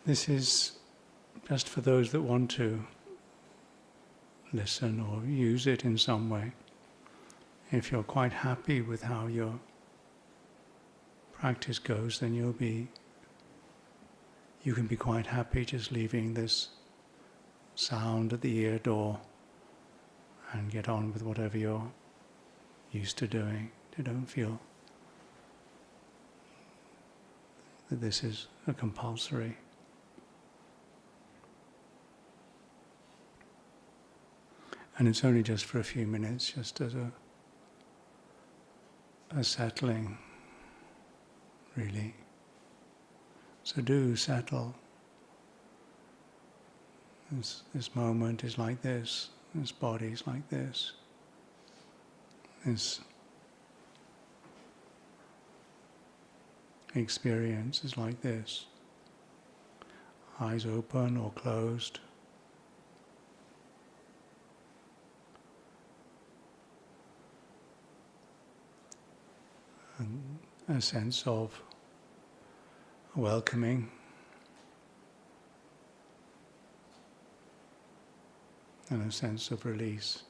This is just for those that want to listen or use it in some way. If you're quite happy with how your practice goes, then you can be quite happy just leaving this sound at the ear door and get on with whatever you're used to doing. You don't feel that this is a compulsory. And it's only just for a few minutes, just as a settling, really. So do settle. This moment is like this body is like this experience is like this. Eyes open or closed. And a sense of welcoming and a sense of release.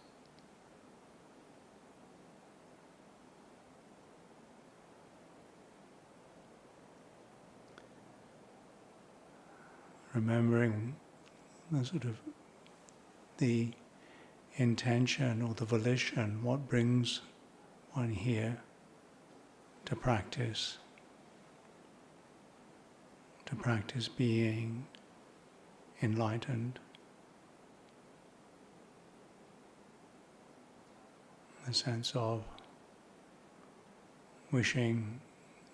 Remembering the intention or the volition, what brings one here to practice being enlightened. The sense of wishing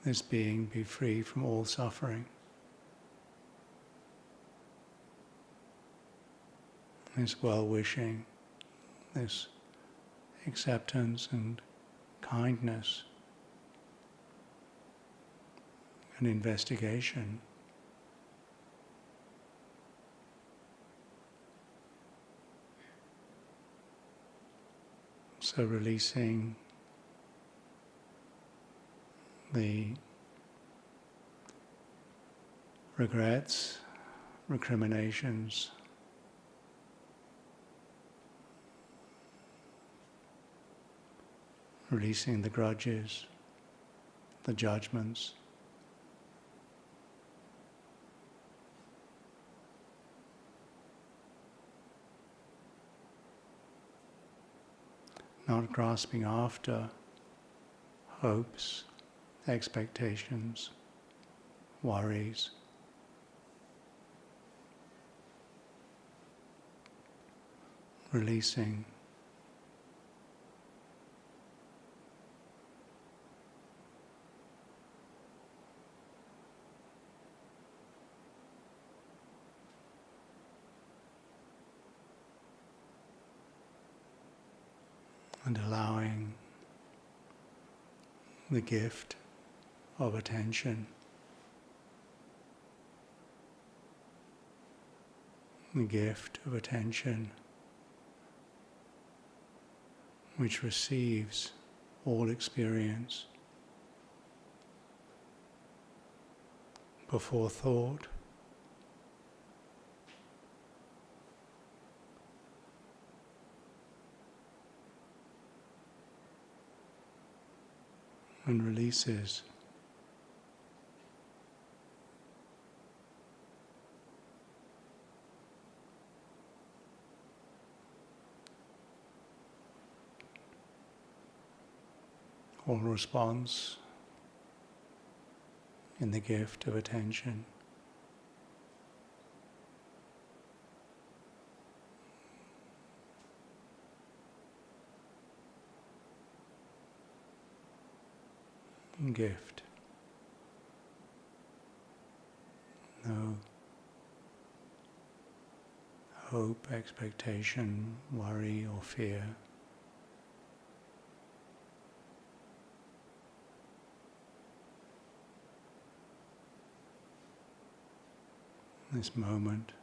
this being be free from all suffering. This well-wishing, this acceptance and kindness, and investigation. So releasing the regrets, recriminations, releasing the grudges, the judgments. Not grasping after hopes, expectations, worries. Releasing. And allowing the gift of attention, which receives all experience before thought, and releases all response in the gift of attention. Gift. No hope, expectation, worry or fear. This moment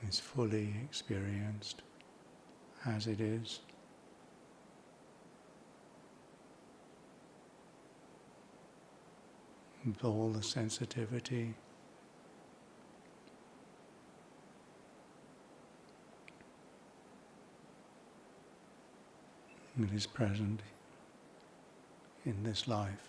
is fully experienced as it is. with all the sensitivity that is present in this life.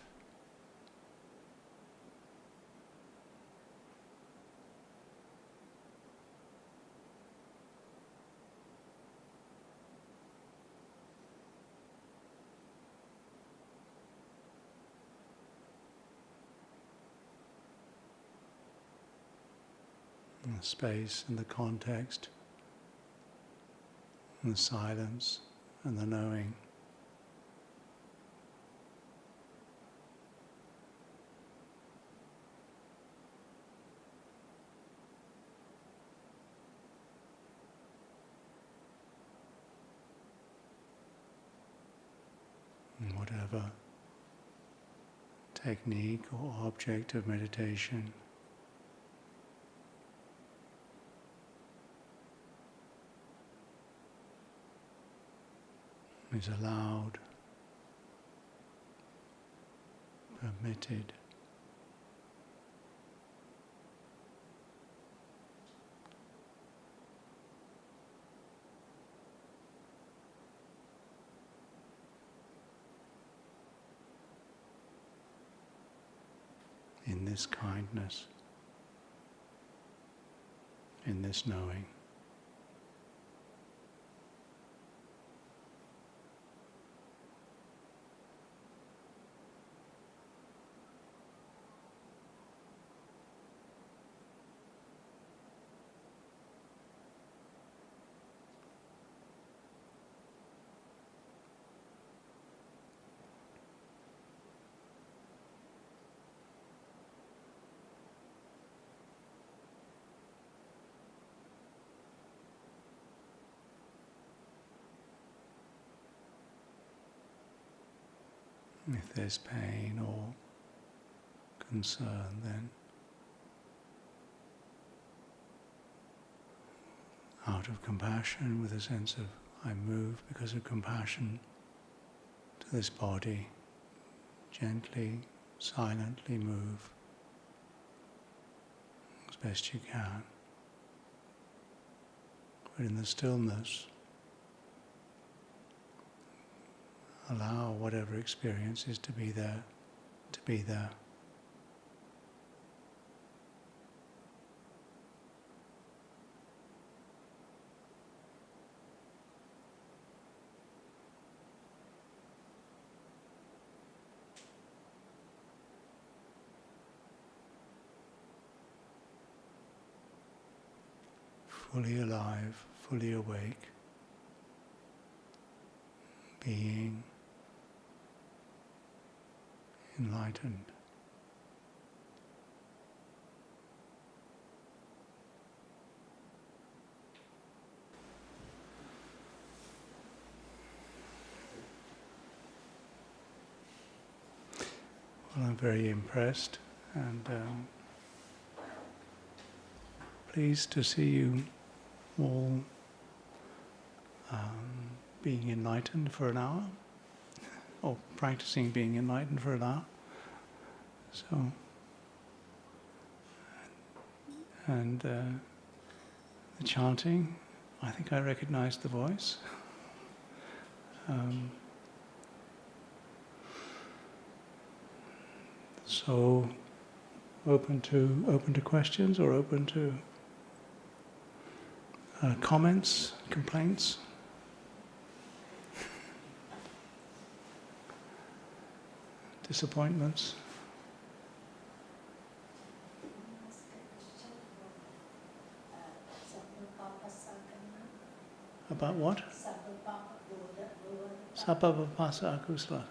And the space and the context, and the silence and the knowing. And whatever technique or object of meditation is allowed, permitted, in this kindness, in this knowing. If there's pain or concern, then out of compassion, with a sense of I move because of compassion to this body, gently, silently move as best you can. But in the stillness, allow whatever experience is to be there, to be there. Fully alive, fully awake, being enlightened. Well, I'm very impressed and pleased to see you all being enlightened for an hour, or practicing being enlightened for an hour. So, and the chanting, I think I recognized the voice. So, open to questions or open to comments, complaints. Disappointments. About what? Sabapapasa akusala.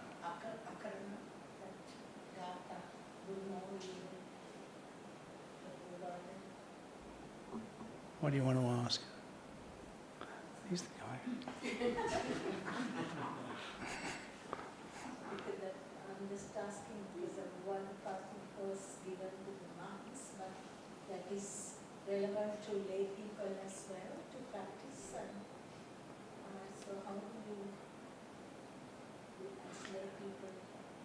What do you want to ask? He's the guy. I'm just asking because one person was given to the monks, but that is relevant to lay people as well to practice. And so how do you as lay people?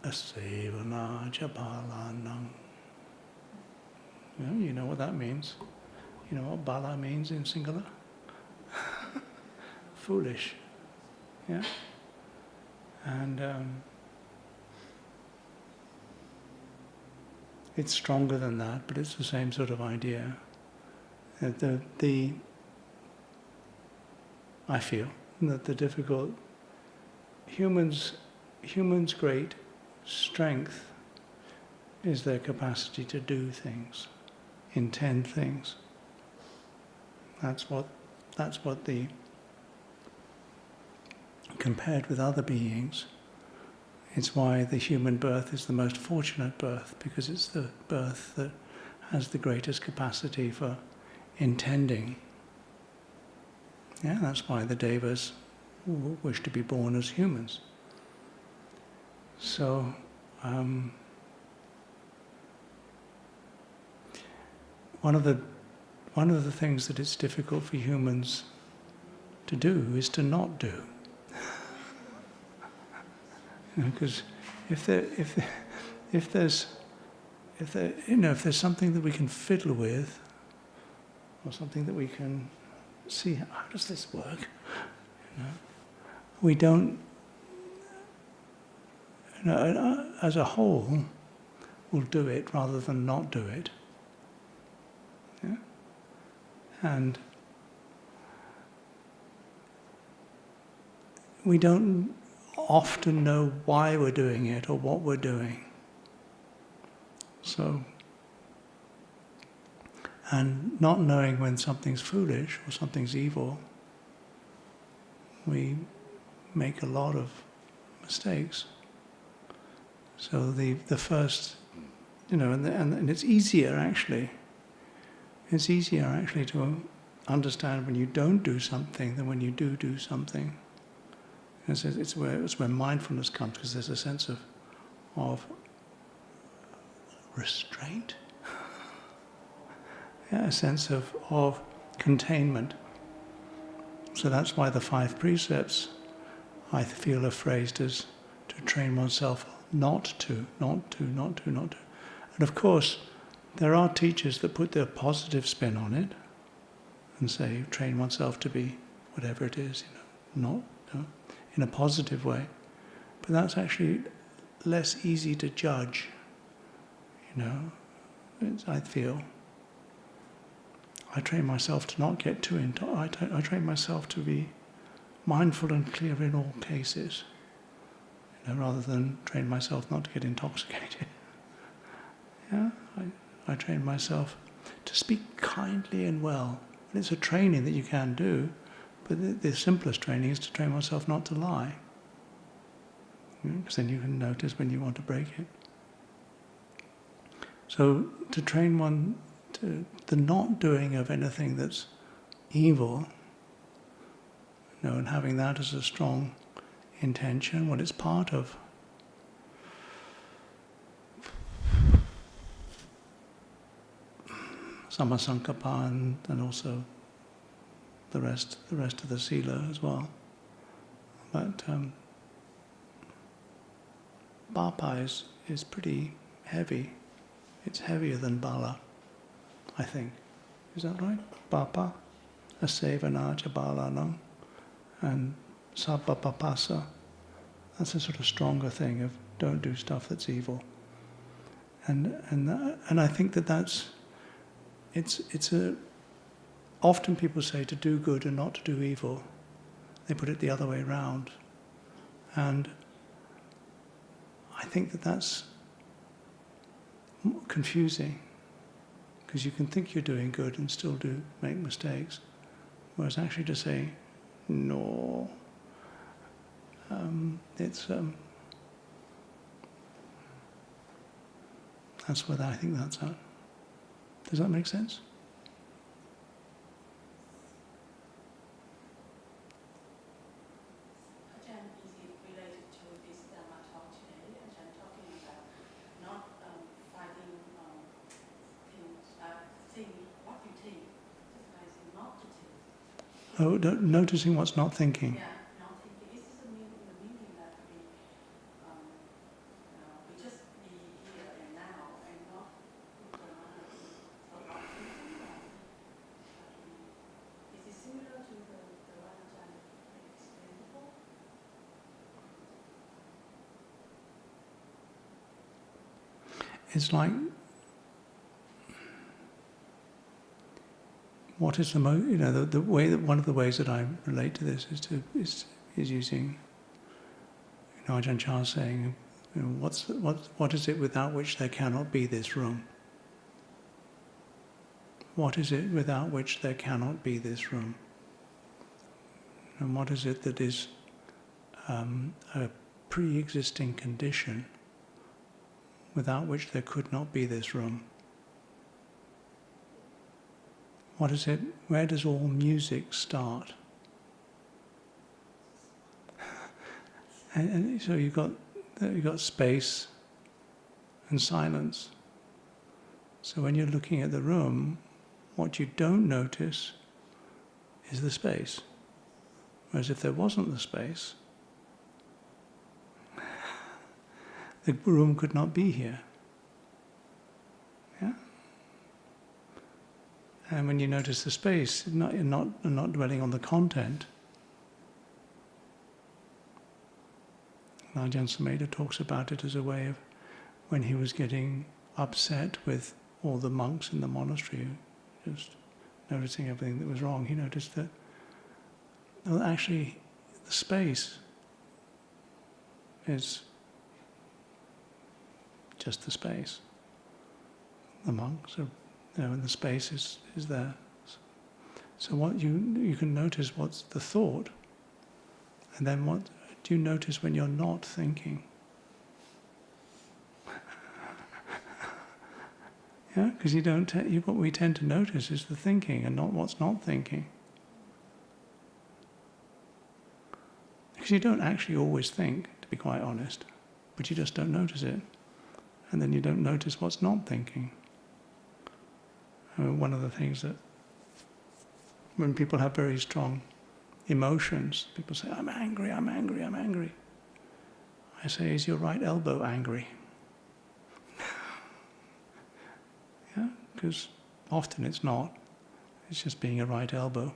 Asevana japalanam You know what that means. You know what bala means in singular? Foolish. Yeah? And it's stronger than that, but it's the same sort of idea. I feel that the difficult humans' great strength is their capacity to do things, intend things. That's what the, compared with other beings, it's why the human birth is the most fortunate birth, because it's the birth that has the greatest capacity for intending. Yeah, that's why the devas wish to be born as humans. So, one of the things that it's difficult for humans to do is to not do. Because if there's something that we can fiddle with, or something that we can see, how does this work? We don't, as a whole, will do it rather than not do it. Yeah? And we don't often know why we're doing it or what we're doing. So, and not knowing when something's foolish or something's evil, we make a lot of mistakes. So the first, and it's easier actually. It's easier actually to understand when you don't do something than when you do something. And it's where mindfulness comes, because there's a sense of restraint. Yeah, a sense of containment. So that's why the 5 precepts, I feel, are phrased as to train oneself not to. And of course, there are teachers that put their positive spin on it and say, train oneself to be whatever it is, in a positive way. But that's actually less easy to judge, I feel. I train myself to not get too into. I train myself to be mindful and clear in all cases, rather than train myself not to get intoxicated. Yeah, I train myself to speak kindly and well. And it's a training that you can do, but the simplest training is to train myself not to lie, because then you can notice when you want to break it. So to train one to the not doing of anything that's evil, and having that as a strong intention, what it's part of. Sammasankappa and also the rest of the sila as well. But bapa is pretty heavy. It's heavier than bala, I think. Is that right? Bapa, asevanacha balanam, and sabba papasa. That's a sort of stronger thing of don't do stuff that's evil. And I think that's often people say to do good and not to do evil. They put it the other way around. And I think that's confusing, because you can think you're doing good and still do make mistakes. Whereas actually to say, no, that's where I think that's at. Does that make sense? Ajahn, is it related to this Dhamma talk today? Ajahn talking about not fighting seeing what you think, just not to think. Oh, noticing what's not thinking. Yeah, not thinking. Is this the meaning that we just be here and now and not it's like, what is the the way that one of the ways that I relate to this is using, Ajahn Chah saying, what is it without which there cannot be this room? What is it without which there cannot be this room? And what is it that is a pre-existing condition without which there could not be this room? What is it? Where does all music start? And so you've got space and silence. So when you're looking at the room, what you don't notice is the space. Whereas if there wasn't the space, the room could not be here. Yeah? And when you notice the space, you're not dwelling on the content. Ajahn Sumedharama talks about it as a way of when he was getting upset with all the monks in the monastery, just noticing everything that was wrong, he noticed that, well, actually, the space is just the space. The monks are, and the space is there. So what you can notice what's the thought, and then what do you notice when you're not thinking? Yeah, because what we tend to notice is the thinking and not what's not thinking. Because you don't actually always think, to be quite honest, but you just don't notice it. And then you don't notice what's not thinking. One of the things that, when people have very strong emotions, people say, I'm angry, I'm angry, I'm angry. I say, is your right elbow angry? Yeah, because often it's not. It's just being a right elbow.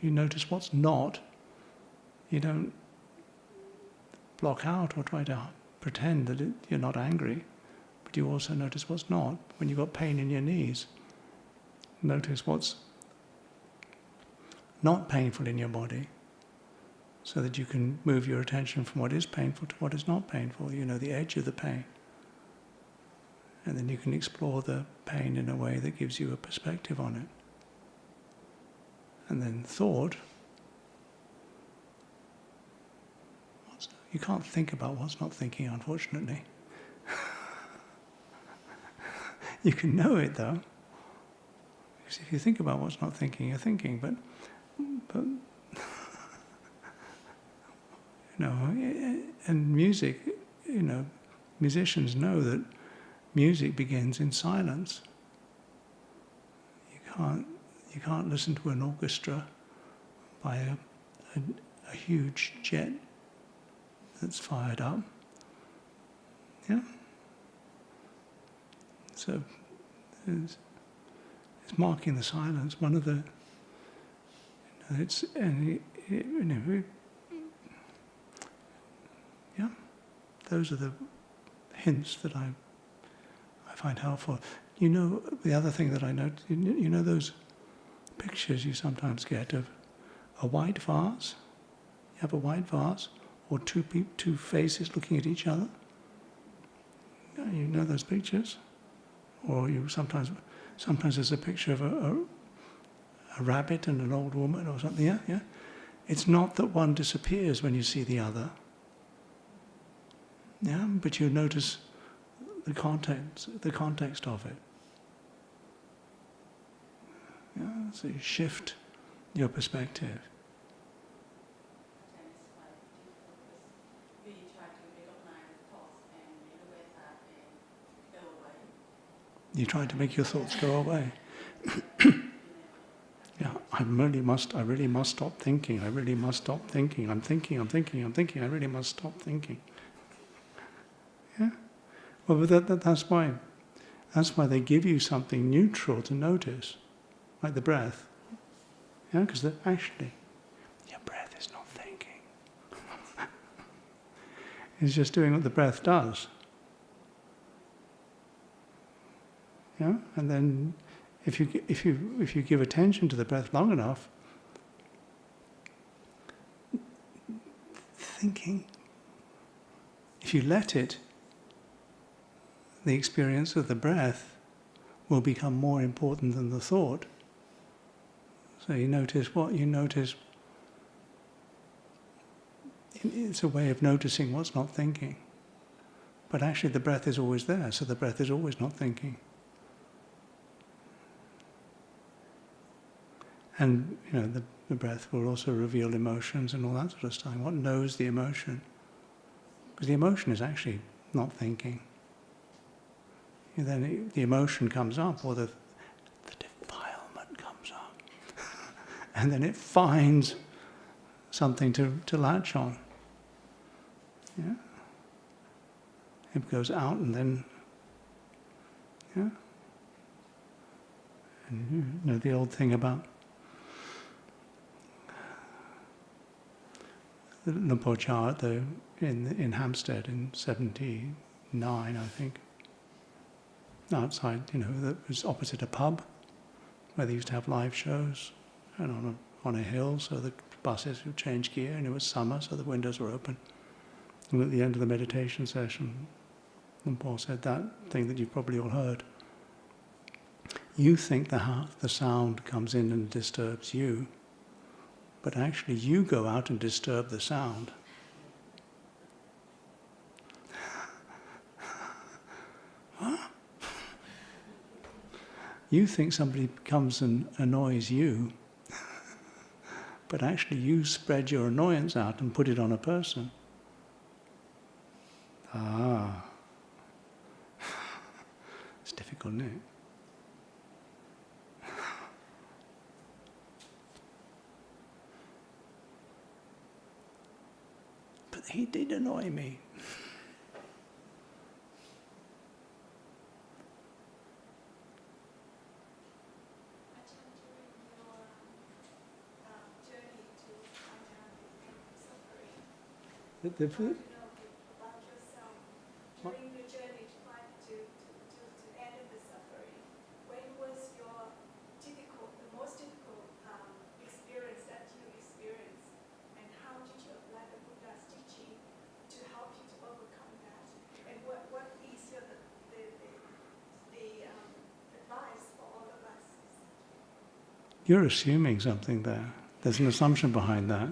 You notice what's not. You don't block out or try to pretend that you're not angry, but you also notice what's not. When you've got pain in your knees, notice what's not painful in your body, so that you can move your attention from what is painful to what is not painful, the edge of the pain. And then you can explore the pain in a way that gives you a perspective on it. And then thought, you can't think about what's not thinking, unfortunately. You can know it, though. Because if you think about what's not thinking, you're thinking, but and music, musicians know that music begins in silence. You can't listen to an orchestra by a huge jet that's fired up. Yeah? So it's marking the silence. One of the those are the hints that I find helpful. The other thing that I note, those pictures you sometimes get of a white vase. You have a white vase, or two faces looking at each other. You know those pictures, or sometimes there's a picture of a rabbit and an old woman or something. Yeah. It's not that one disappears when you see the other. Yeah, but you notice the context of it. Yeah, so you shift your perspective. We try to recognize thoughts and with that they go away. You try to make your thoughts go away. Yeah, I really must stop thinking. I really must stop thinking. I'm thinking. I really must stop thinking. Yeah? Well, but that's why they give you something neutral to notice, like the breath. Yeah, because actually, your breath is not thinking. It's just doing what the breath does. Yeah? And then if you give attention to the breath long enough, thinking, if you let it, the experience of the breath will become more important than the thought. So you notice what you notice. It's a way of noticing what's not thinking. But actually the breath is always there, so the breath is always not thinking. And the breath will also reveal emotions and all that sort of stuff. What knows the emotion? Because the emotion is actually not thinking. And then the emotion comes up, or the defilement comes up. And then it finds something to latch on. Yeah? It goes out and then, yeah? And you know the old thing about the Rinpoche in Hampstead in 79, I think. Outside, that was opposite a pub where they used to have live shows, and on a hill, so the buses would change gear, and it was summer, so the windows were open. And at the end of the meditation session, Paul said that thing that you've probably all heard. You think the sound comes in and disturbs you, but actually you go out and disturb the sound. Huh? You think somebody comes and annoys you, but actually you spread your annoyance out and put it on a person. It's difficult, isn't it? But he did annoy me. About yourself during the journey to end of the suffering. When was your the most difficult experience that you experienced, and how did you apply the Buddha's teaching to help you to overcome that? And what is the advice for all of us? You're assuming something there. There's an assumption behind that.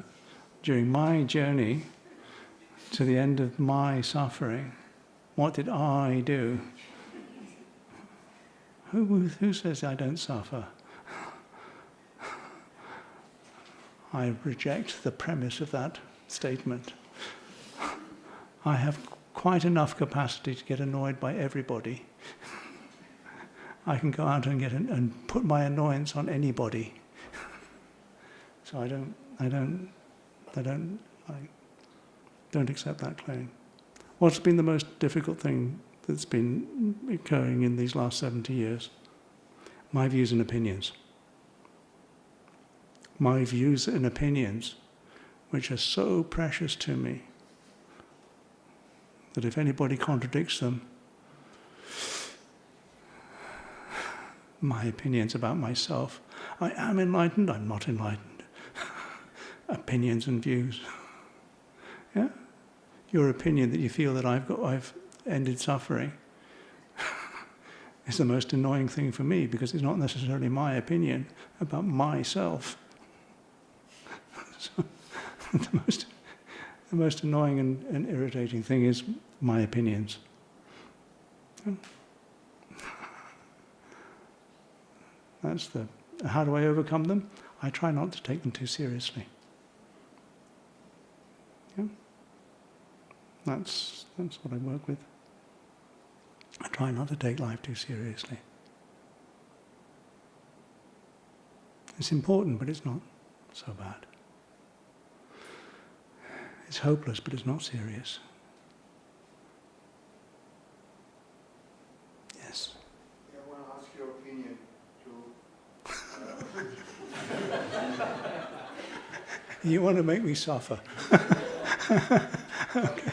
During my journey to the end of my suffering, what did I do? Who says I don't suffer? I reject the premise of that statement. I have quite enough capacity to get annoyed by everybody. I can go out and put my annoyance on anybody. So I don't accept that claim. What's been the most difficult thing that's been occurring in these last 70 years? My views and opinions. My views and opinions, which are so precious to me, that if anybody contradicts them, my opinions about myself, I am enlightened, I'm not enlightened. Opinions and views. Yeah? Your opinion that you feel that I've ended suffering is the most annoying thing for me, because it's not necessarily my opinion about myself. So the most annoying and irritating thing is my opinions. How do I overcome them? I try not to take them too seriously. Yeah? That's what I work with. I try not to take life too seriously. It's important, but it's not so bad. It's hopeless, but it's not serious. Yes? I want to ask your opinion to... You want to make me suffer. Okay.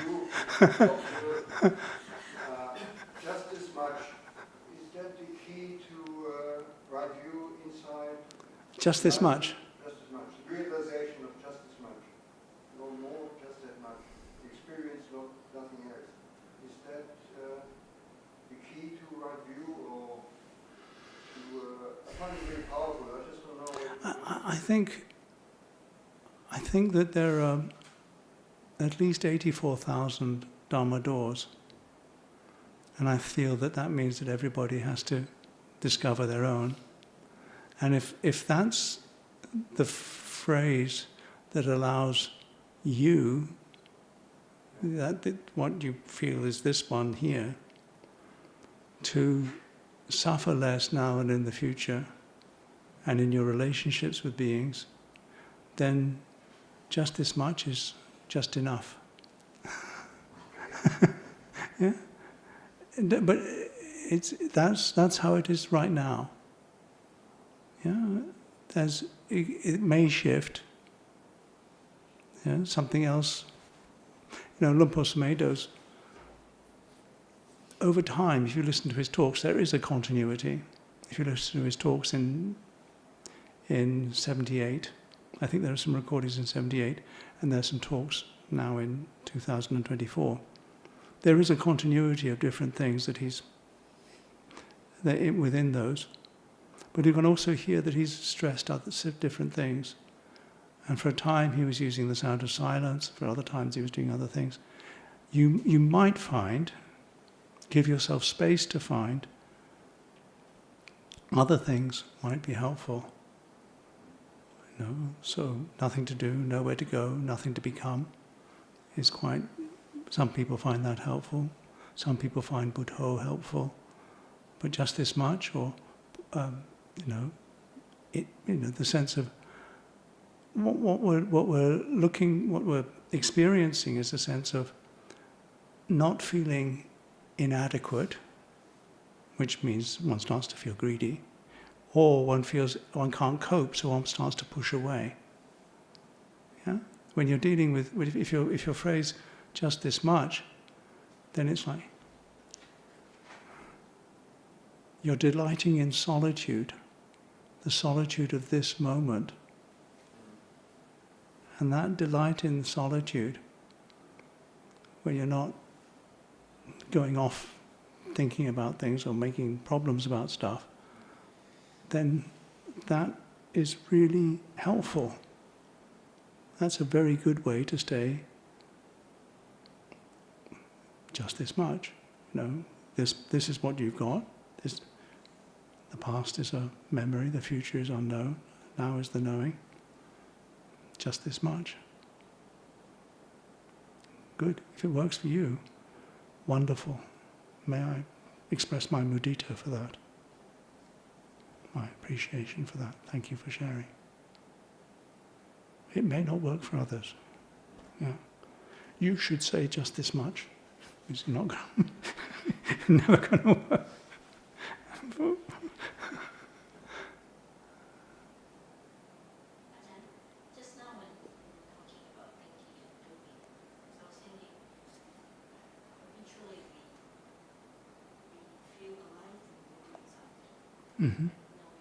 Just as much, is that the key Just this much. Just as much. The realization of just as much. No more, just that much. The experience, nothing else. Is that the key to right view, or to? I find it very powerful. I just don't know. I think that there are at least 84,000 Dhamma doors, and I feel that means that everybody has to discover their own. And if that's the phrase that allows you, that what you feel is this one here, to suffer less now and in the future, and in your relationships with beings, then just this much is just enough. Yeah? But that's how it is right now. Yeah, it may shift. Yeah, something else. Lumpur Sumedho's, over time, if you listen to his talks, there is a continuity. If you listen to his talks in 78, I think there are some recordings in 78, and there are some talks now in 2024. There is a continuity of different things that within those. But you can also hear that he's stressed other different things. And for a time he was using the sound of silence, for other times he was doing other things. You might find, give yourself space to find, other things might be helpful. So nothing to do, nowhere to go, nothing to become is quite, some people find that helpful. Some people find Buddho helpful. But just this much, or the sense of what we're experiencing is a sense of not feeling inadequate, which means one starts to feel greedy, or one feels one can't cope, so one starts to push away. Yeah? When you're dealing with, if your phrase just this much, then it's like you're delighting in solitude, the solitude of this moment. And that delight in solitude, where you're not going off thinking about things or making problems about stuff, then that is really helpful. That's a very good way to stay just this much. This is what you've got. The past is a memory, the future is unknown, now is the knowing. Just this much. Good. If it works for you, wonderful. May I express my mudita for that. My appreciation for that. Thank you for sharing. It may not work for others. Yeah. You should say just this much. It's not going never going to work. Just now when talking about thinking and doing, so I was thinking, eventually we feel alive when we're doing something. Mm-hmm.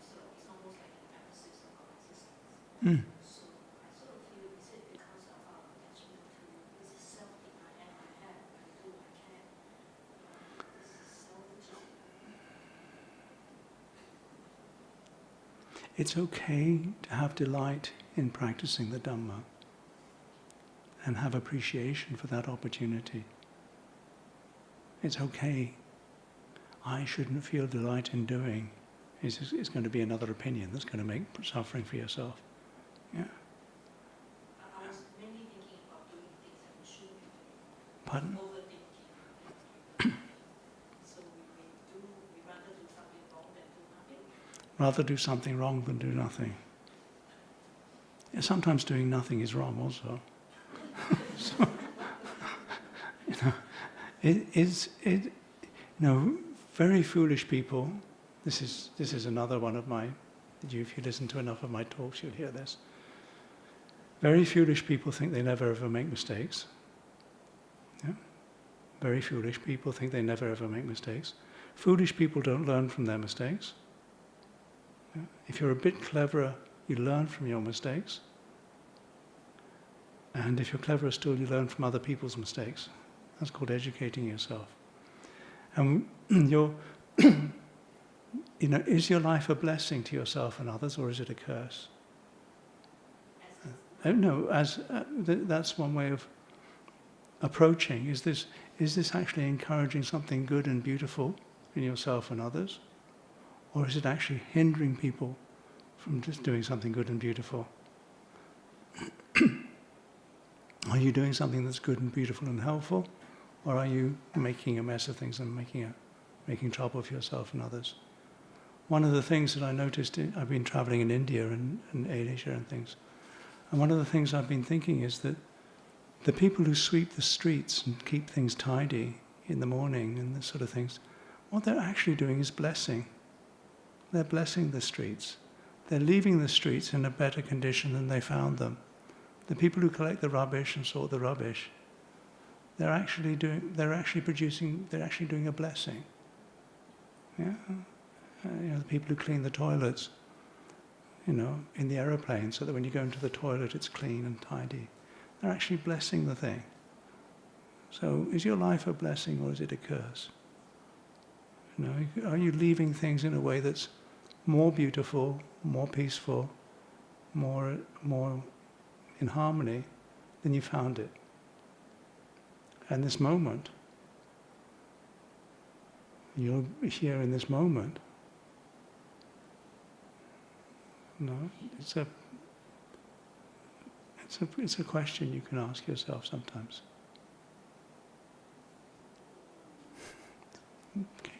So it's almost like an emphasis of our existence. Mm. So I sort of feel, is it because of our attachment to this is something I am, I have, I do, I can. This is self-which. It's okay to have delight in practicing the Dhamma and have appreciation for that opportunity. It's okay. I shouldn't feel delight in doing. It's going to be another opinion that's going to make suffering for yourself. Yeah. I was mainly thinking about doing things that we should be doing. Pardon? Overthinking. So we rather do something wrong than do nothing. Rather do something wrong than do nothing. Yeah, sometimes doing nothing is wrong also. So, very foolish people. This is another one of my. If you listen to enough of my talks, you'll hear this. Very foolish people think they never ever make mistakes. Yeah? Very foolish people think they never ever make mistakes. Foolish people don't learn from their mistakes. Yeah? If you're a bit cleverer you learn from your mistakes. And if you're cleverer still, you learn from other people's mistakes. That's called educating yourself. And is your life a blessing to yourself and others, or is it a curse? No, that's one way of approaching. Is this actually encouraging something good and beautiful in yourself and others? Or is it actually hindering people from just doing something good and beautiful? Are you doing something that's good and beautiful and helpful? Or are you making a mess of things and making trouble for yourself and others? One of the things that I noticed, I've been traveling in India and Asia and things, and one of the things I've been thinking is that the people who sweep the streets and keep things tidy in the morning and this sort of things, what they're actually doing is blessing. They're blessing the streets. They're leaving the streets in a better condition than they found them. The people who collect the rubbish and sort the rubbish, they're actually doing a blessing. Yeah? The people who clean the toilets, in the aeroplane, so that when you go into the toilet it's clean and tidy. They're actually blessing the thing. So is your life a blessing or is it a curse? Are you leaving things in a way that's more beautiful, more peaceful, more in harmony than you found it? And this moment, you're here in this moment. It's a question you can ask yourself sometimes. Okay.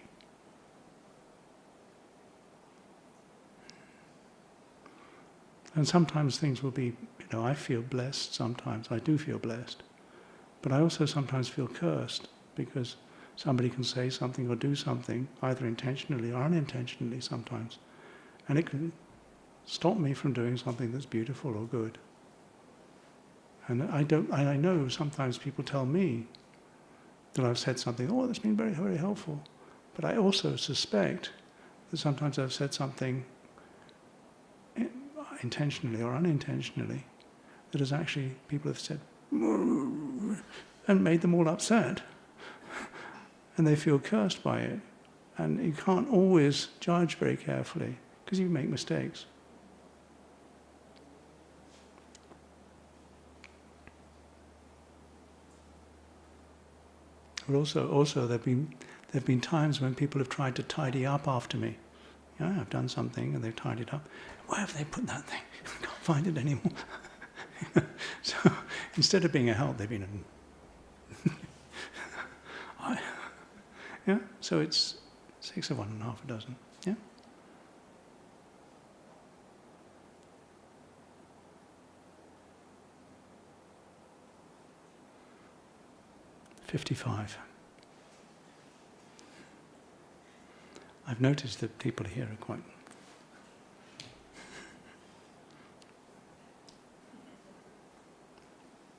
And sometimes things will be, I feel blessed sometimes, I do feel blessed. But I also sometimes feel cursed because somebody can say something or do something, either intentionally or unintentionally sometimes, and it can stop me from doing something that's beautiful or good. And I know sometimes people tell me that I've said something, that's been very, very helpful. But I also suspect that sometimes I've said something intentionally or unintentionally that has actually, people have said, and made them all upset. And they feel cursed by it. And you can't always judge very carefully because you make mistakes. But also there've been times when people have tried to tidy up after me. I've done something and they've tidied up. Where have they put that thing? I can't find it anymore. So instead of being a help, they've been so it's 6 of one and half a dozen. Yeah? $55. I've noticed that people here are quite